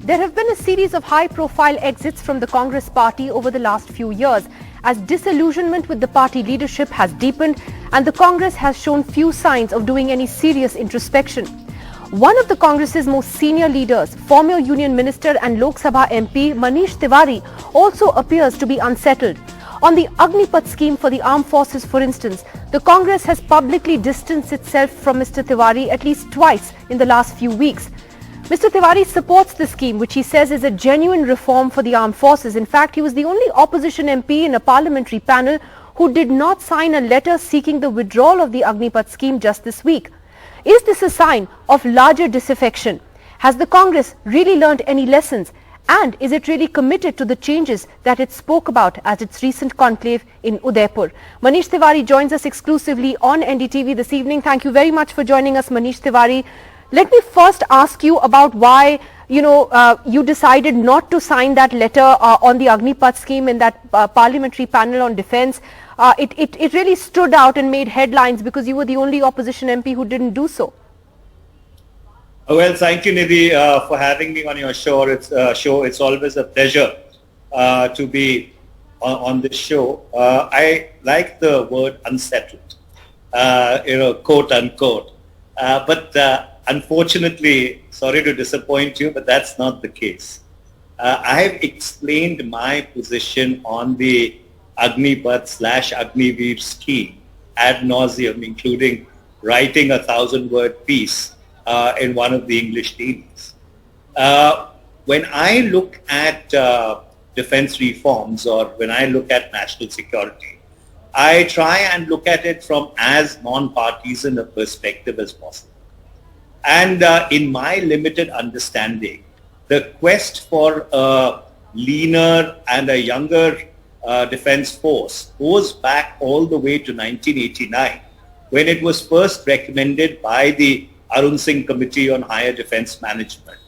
There have been a series of high-profile exits from the Congress party over the last few years as disillusionment with the party leadership has deepened and the Congress has shown few signs of doing any serious introspection. One of the Congress's most senior leaders, former Union Minister and Lok Sabha MP Manish Tewari, also appears to be unsettled. On the Agnipath scheme for the armed forces, for instance, the Congress has publicly distanced itself from Mr. Tiwari at least twice in the last few weeks. Mr. Tiwari supports the scheme, which he says is a genuine reform for the armed forces. In fact, he was the only opposition MP in a parliamentary panel who did not sign a letter seeking the withdrawal of the Agnipath scheme just this week. Is this a sign of larger disaffection? Has the Congress really learnt any lessons? And is it really committed to the changes that it spoke about at its recent conclave in Udaipur? Manish Tewari joins us exclusively on NDTV this evening. Thank you very much for joining us, Manish Tewari. Let me first ask you about why, you decided not to sign that letter on the Agnipath scheme in that parliamentary panel on defence. It really stood out and made headlines because you were the only opposition MP who didn't do so. Well, thank you, Nidhi, for having me on your show. It's always a pleasure to be on this show. I like the word unsettled, quote unquote. But unfortunately, sorry to disappoint you, but that's not the case. I have explained my position on the Agnipath/Agniveer scheme ad nauseum, including writing a 1,000-word piece in one of the English dailies. When I look at defense reforms or when I look at national security, I try and look at it from as non-partisan a perspective as possible. And in my limited understanding, the quest for a leaner and a younger defense force goes back all the way to 1989, when it was first recommended by the Arun Singh Committee on Higher Defense Management.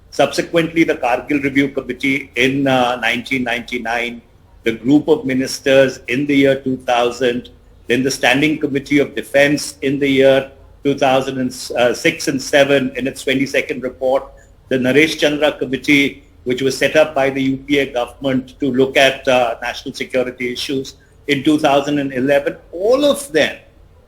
Subsequently, the Kargil Review Committee in 1999, the group of ministers in the year 2000, then the Standing Committee of Defense in the year 2006 and 7 in its 22nd report, the Naresh Chandra Committee, which was set up by the UPA government to look at national security issues in 2011, all of them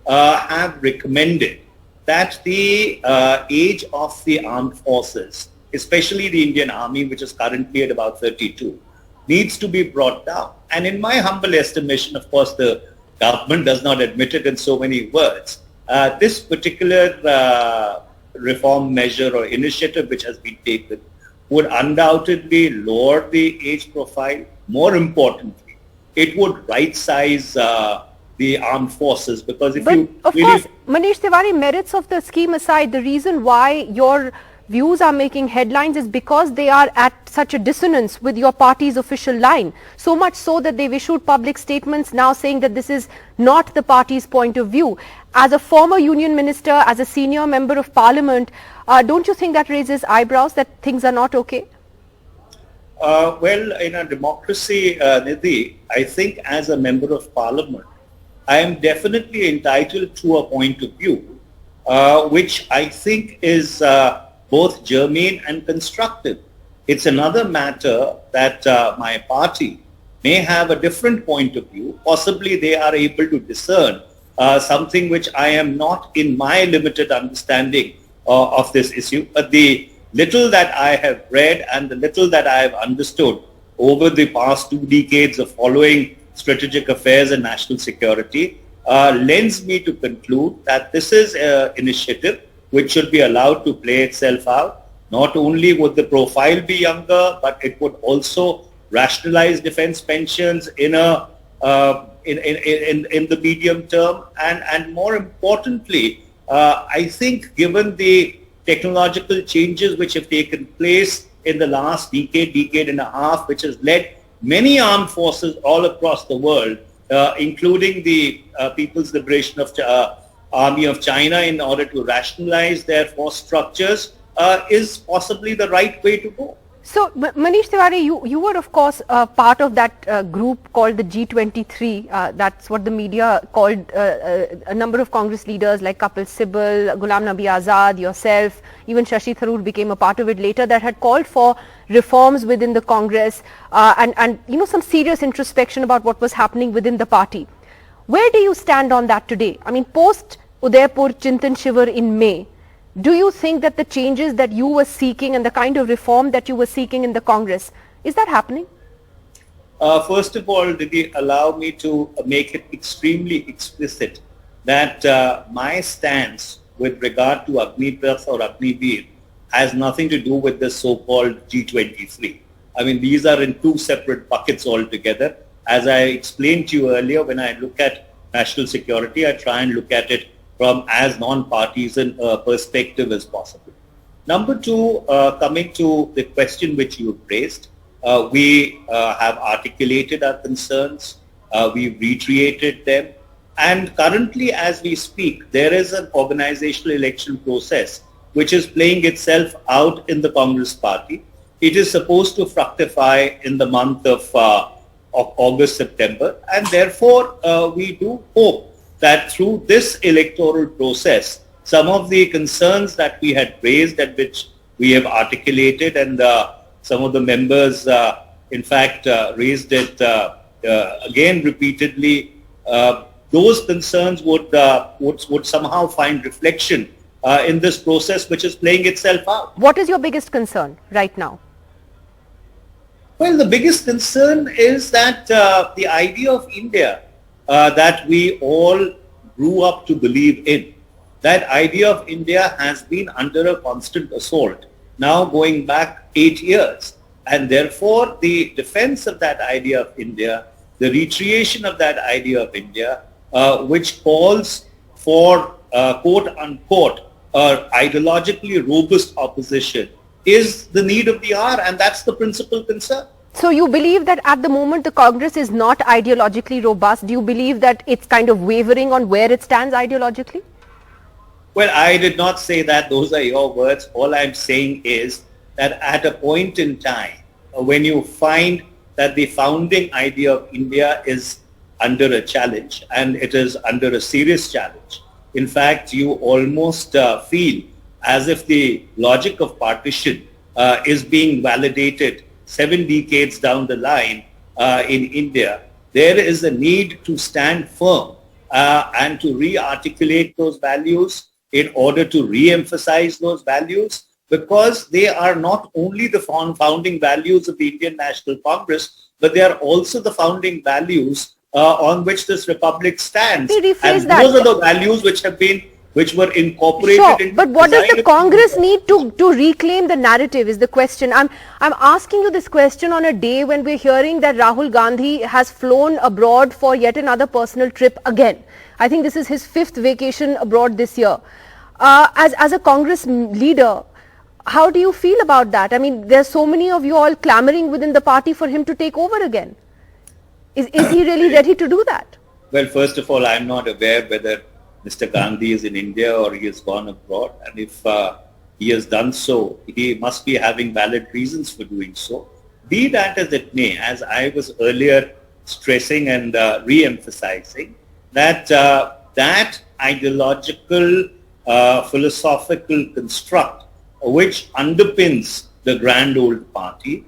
have recommended that the age of the armed forces, especially the Indian Army, which is currently at about 32, needs to be brought down. And in my humble estimation, of course, the government does not admit it in so many words. This particular reform measure or initiative which has been taken would undoubtedly lower the age profile. More importantly, it would right-size the armed forces, because if you... But of course, Manish Tewari, merits of the scheme aside, the reason why your views are making headlines is because they are at such a dissonance with your party's official line. So much so that they've issued public statements now saying that this is not the party's point of view. As a former union minister, as a senior member of parliament, don't you think that raises eyebrows, that things are not okay? Well, in a democracy, Nidhi, I think as a member of parliament, I am definitely entitled to a point of view, which I think is both germane and constructive. It's another matter that my party may have a different point of view. Possibly they are able to discern something which I am not in my limited understanding of this issue. But the little that I have read and the little that I have understood over the past 2 decades of following strategic affairs and national security lends me to conclude that this is an initiative which should be allowed to play itself out. Not only would the profile be younger, but it would also rationalize defense pensions in a in the medium term. And more importantly, I think given the technological changes which have taken place in the last decade and a half, which has led many armed forces all across the world, including the People's Liberation of Army of China, in order to rationalize their force structures, is possibly the right way to go. So, Manish Tewari, you were of course part of that group called the G23. That's what the media called a number of Congress leaders like Kapil Sibal, Ghulam Nabi Azad, yourself, even Shashi Tharoor became a part of it later, that had called for reforms within the Congress and you know, some serious introspection about what was happening within the party. Where do you stand on that today? I mean, post Udaipur Chintan Shivur in May, do you think that the changes that you were seeking and the kind of reform that you were seeking in the Congress, is that happening? First of all, Didi, allow me to make it extremely explicit that my stance with regard to Agnipath or Agniveer has nothing to do with the so-called G23. I mean, these are in two separate buckets altogether. As I explained to you earlier, when I look at national security, I try and look at it from as non-partisan perspective as possible. Number two, coming to the question which you raised, we have articulated our concerns, we've reiterated them, and currently as we speak, there is an organizational election process which is playing itself out in the Congress party. It is supposed to fructify in the month of August, September, and therefore we do hope that through this electoral process, some of the concerns that we had raised and which we have articulated, and some of the members in fact raised it again repeatedly, those concerns would somehow find reflection in this process which is playing itself out. What is your biggest concern right now? Well, the biggest concern is that the idea of India that we all grew up to believe in, that idea of India has been under a constant assault, now going back 8 years. And therefore, the defense of that idea of India, the reiteration of that idea of India, which calls for quote unquote ideologically robust opposition, is the need of the hour, and that's the principal concern. So you believe that at the moment the Congress is not ideologically robust? Do you believe that it's kind of wavering on where it stands ideologically? Well, I did not say that. Those are your words. All I'm saying is that at a point in time, when you find that the founding idea of India is under a challenge, and it is under a serious challenge, in fact, you almost feel as if the logic of partition is being validated 7 decades down the line in India. There is a need to stand firm and to re-articulate those values in order to re-emphasize those values, because they are not only the founding values of the Indian National Congress, but they are also the founding values on which this republic stands. And those are the values which were incorporated. Sure, but what does the Congress need to reclaim the narrative is the question. I'm asking you this question on a day when we're hearing that Rahul Gandhi has flown abroad for yet another personal trip again. I think this is his 5th vacation abroad this year. As a Congress leader, how do you feel about that? I mean, there's so many of you all clamoring within the party for him to take over again. Is he really ready to do that? Well, first of all, I'm not aware whether Mr. Gandhi is in India or he has gone abroad, and if he has done so, he must be having valid reasons for doing so. Be that as it may, as I was earlier stressing and re-emphasizing, that that ideological, philosophical construct which underpins the grand old party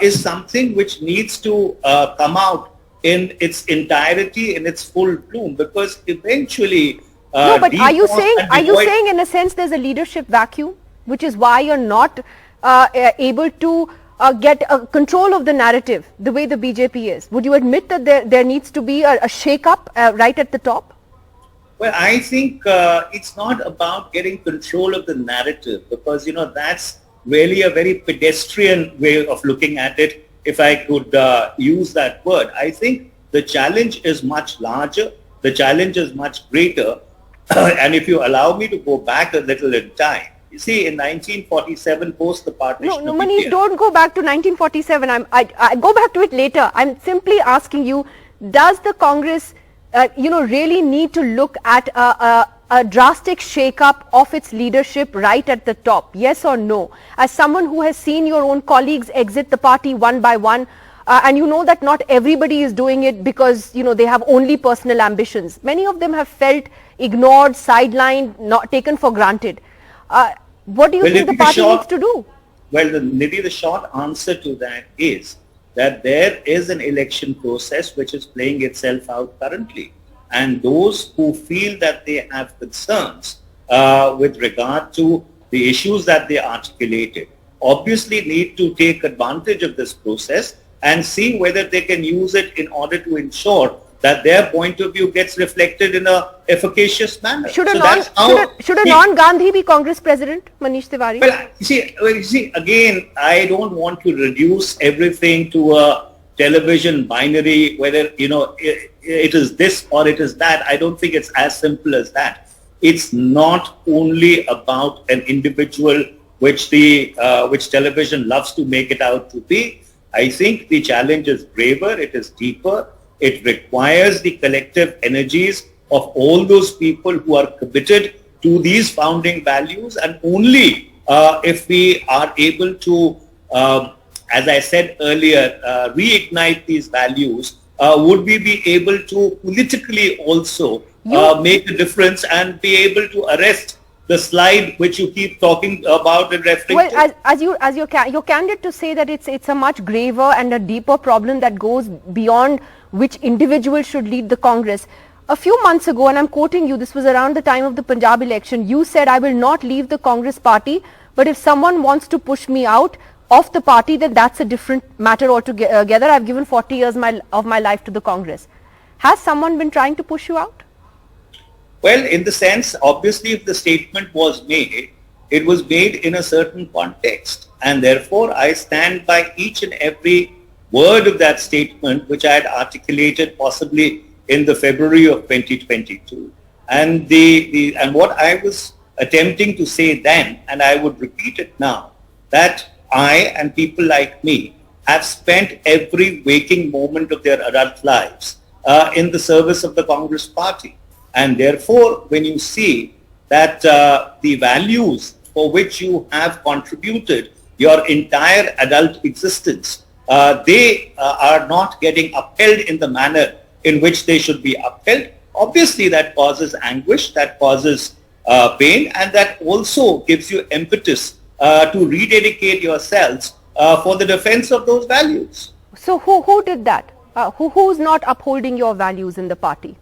is something which needs to come out in its entirety, in its full bloom, because eventually no, but are you saying in a sense there's a leadership vacuum, which is why you're not able to get control of the narrative the way the BJP is? Would you admit that there needs to be a shake-up right at the top? Well, I think it's not about getting control of the narrative, because, you know, that's really a very pedestrian way of looking at it, if I could use that word. I think the challenge is much larger, the challenge is much greater, and if you allow me to go back a little in time, you see, in 1947, post the partition. No, Manish, don't go back to 1947. I go back to it later. I'm simply asking you, does the Congress, really need to look at a drastic shake-up of its leadership right at the top? Yes or no? As someone who has seen your own colleagues exit the party one by one, and you know that not everybody is doing it because, you know, they have only personal ambitions. Many of them have felt ignored, sidelined, not taken for granted. What do you think the party needs to do? Well, Nidhi, the short answer to that is that there is an election process which is playing itself out currently. And those who feel that they have concerns with regard to the issues that they articulated obviously need to take advantage of this process and see whether they can use it in order to ensure that their point of view gets reflected in a efficacious manner. Should a non-Gandhi be Congress president, Manish Tewari? Well, you see, again, I don't want to reduce everything to a television binary, whether, you know, it is this or it is that. I don't think it's as simple as that. It's not only about an individual which television loves to make it out to be. I think the challenge is braver, it is deeper. It requires the collective energies of all those people who are committed to these founding values, and only if we are able to, as I said earlier, reignite these values, would we be able to politically also make a difference and be able to arrest the slide which you keep talking about and referring to? Well, you're candid to say that it's a much graver and a deeper problem that goes beyond which individual should lead the Congress. A few months ago, and I'm quoting you, this was around the time of the Punjab election, you said, "I will not leave the Congress party, but if someone wants to push me out of the party, then that's a different matter altogether. I've given 40 years of my life to the Congress." Has someone been trying to push you out? Well, in the sense, obviously, if the statement was made, it was made in a certain context. And therefore, I stand by each and every word of that statement, which I had articulated possibly in the February of 2022. And and what I was attempting to say then, and I would repeat it now, that I and people like me have spent every waking moment of their adult lives in the service of the Congress party. And therefore, when you see that the values for which you have contributed your entire adult existence, they are not getting upheld in the manner in which they should be upheld, obviously that causes anguish, that causes pain, and that also gives you impetus to rededicate yourselves for the defense of those values. So who did that? Who's not upholding your values in the party?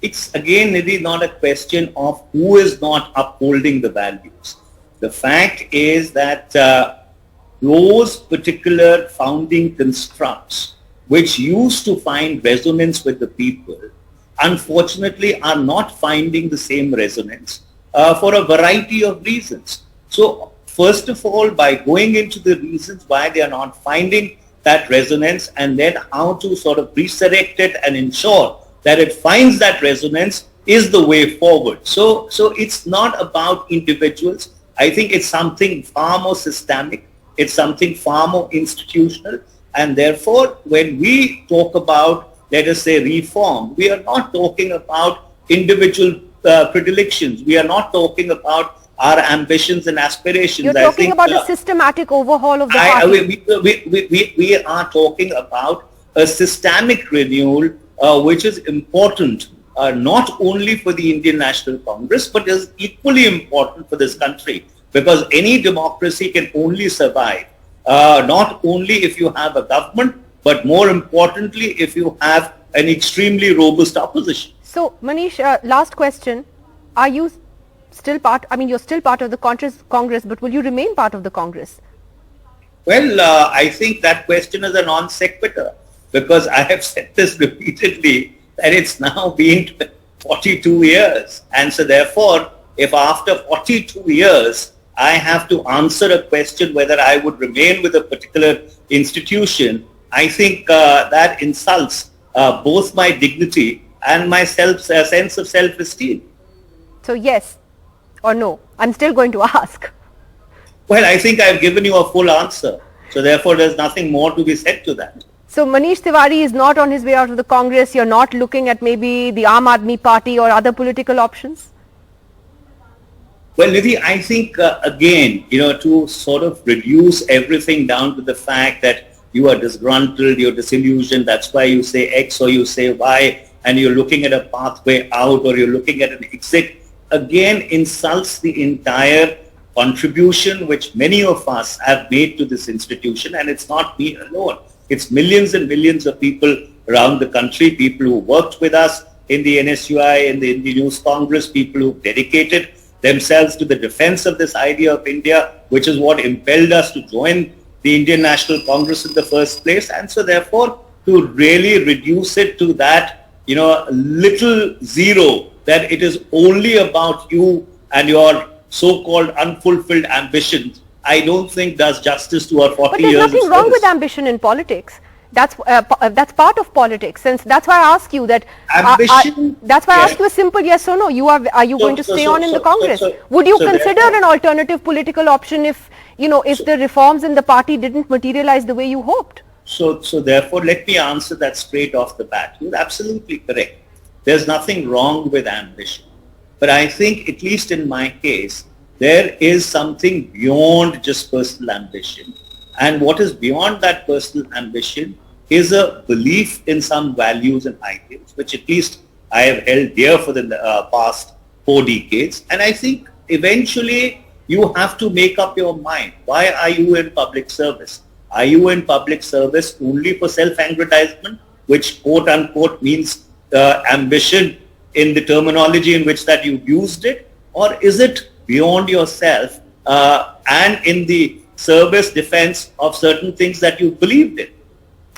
It's again, Nidhi, not a question of who is not upholding the values. The fact is that those particular founding constructs which used to find resonance with the people, unfortunately are not finding the same resonance for a variety of reasons. So first of all, by going into the reasons why they are not finding that resonance, and then how to sort of resurrect it and ensure that it finds that resonance is the way forward. So it's not about individuals. I think it's something far more systemic. It's something far more institutional. And therefore, when we talk about, let us say, reform, we are not talking about individual predilections. We are not talking about our ambitions and aspirations. You're talking about a systematic overhaul of the party. We are talking about a systemic renewal, which is important not only for the Indian National Congress, but is equally important for this country, because any democracy can only survive not only if you have a government, but more importantly, if you have an extremely robust opposition. So, Manish, last question. Are you still you're still part of the Congress, but will you remain part of the Congress? Well, I think that question is a non sequitur, because I have said this repeatedly, that it's now been 42 years. And so therefore, if after 42 years, I have to answer a question whether I would remain with a particular institution, I think that insults both my dignity and my sense of self-esteem. So yes or no? I'm still going to ask. Well, I think I've given you a full answer. So therefore, there's nothing more to be said to that. So Manish Tewari is not on his way out of the Congress. You're not looking at maybe the Aam Aadmi Party or other political options? Well, Nidhi, I think, again, to sort of reduce everything down to the fact that you are disgruntled, you're disillusioned, that's why you say X or you say Y, and you're looking at a pathway out or you're looking at an exit, again insults the entire contribution which many of us have made to this institution. And it's not me alone. It's millions and millions of people around the country, people who worked with us in the NSUI, in the News Congress, people who dedicated themselves to the defense of this idea of India, which is what impelled us to join the Indian National Congress in the first place. And so therefore, to really reduce it to that, little zero, that it is only about you and your so-called unfulfilled ambitions, I don't think does justice to our 40 years. But there's nothing wrong with ambition in politics. That's part of politics. Since that's why I ask you that. Ambition. That's why I ask you a simple yes or no. Are you going to stay on in the Congress? Would you consider an alternative political option if the reforms in the party didn't materialize the way you hoped? So therefore, let me answer that straight off the bat. You're absolutely correct. There's nothing wrong with ambition. But I think, at least in my case, there is something beyond just personal ambition. And what is beyond that personal ambition is a belief in some values and ideals, which at least I have held dear for the past 4 decades. And I think eventually you have to make up your mind. Why are you in public service? Are you in public service only for self-aggrandizement, which quote unquote means ambition in the terminology in which that you used it? Or is it beyond yourself and in the service defense of certain things that you believed in?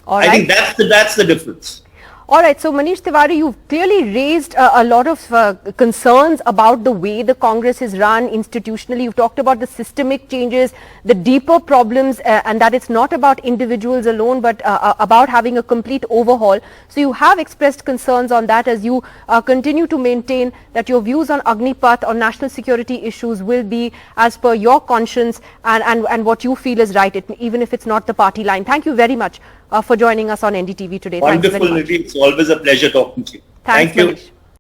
All right. I think that's the difference. All right. So Manish Tewari, you've clearly raised a lot of concerns about the way the Congress is run institutionally. You've talked about the systemic changes, the deeper problems, and that it's not about individuals alone, but about having a complete overhaul. So you have expressed concerns on that as you continue to maintain that your views on Agnipath, on national security issues, will be as per your conscience and what you feel is right, even if it's not the party line. Thank you very much for joining us on NDTV today. Wonderful, Nidhi. It's always a pleasure talking to you. Thank you. Manish.